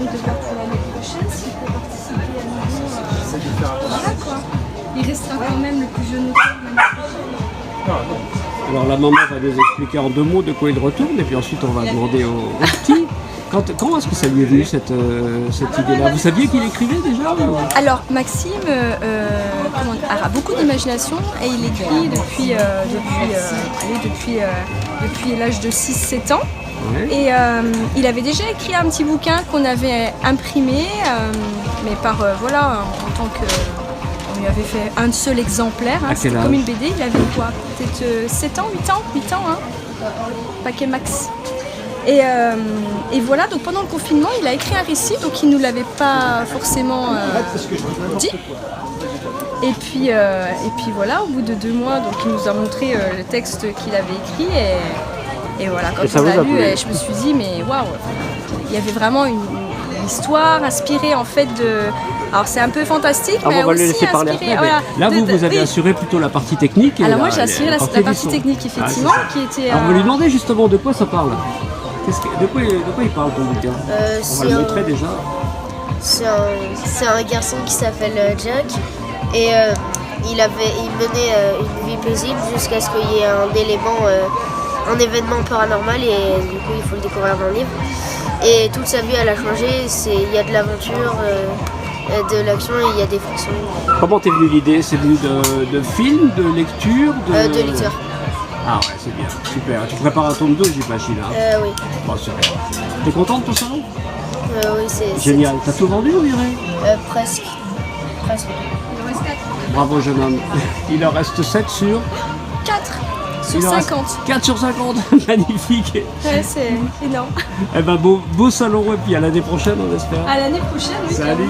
donc de voir pour l'année prochaine s'il peut participer à nouveau. Voilà quoi. Il restera quand même le plus jeune auteur de l'année prochaine. Alors la maman va nous expliquer en 2 mots de quoi il retourne et puis ensuite on va demander au petit. Quand est-ce que ça lui est venu cette idée-là? Vous saviez qu'il écrivait déjà ou... Alors Maxime a beaucoup d'imagination et il écrit depuis l'âge de 6-7 ans. Ouais. Et il avait déjà écrit un petit bouquin qu'on avait imprimé, mais voilà, en tant que... On lui avait fait un seul exemplaire, hein, c'était comme une BD, il avait quoi? Peut-être 7 ans, 8 ans, hein, paquet max. Et voilà, donc pendant le confinement, il a écrit un récit, donc il ne nous l'avait pas forcément dit. Et puis voilà, au bout de 2 mois, donc il nous a montré le texte qu'il avait écrit. Et voilà, quand on l'a lu, je me suis dit, mais waouh, il y avait vraiment une histoire inspirée en fait de... Alors c'est un peu fantastique, mais on va aussi le laisser parler inspirée... après, Voilà, là, vous avez assuré plutôt la partie technique. Et alors moi j'ai assuré la partie technique, effectivement, qui était... Alors on va lui demander justement de quoi ça parle. De quoi il parle ton bouquin? On va le montrer déjà. C'est un garçon qui s'appelle Jack et il menait une vie paisible jusqu'à ce qu'il y ait un événement paranormal et du coup il faut le découvrir dans le livre. Et toute sa vie elle a changé, il y a de l'aventure, de l'action et il y a des frictions. Comment t'es venue l'idée? C'est venu de film, de lecture De lecture. Ah ouais, c'est bien, super. Tu prépares un tome 2, j'imagine. Hein? Oui. Bon, super. T'es contente de ton salon? Oui, c'est génial. T'as tout vendu, on dirait? Presque. Il en reste 4. Bravo, jeune homme. Il en reste 7 sur 4 sur 50. 4 sur 50, magnifique. Ouais, c'est énorme. Eh ben, beau salon, et puis à l'année prochaine, on espère. À l'année prochaine, oui. Salut.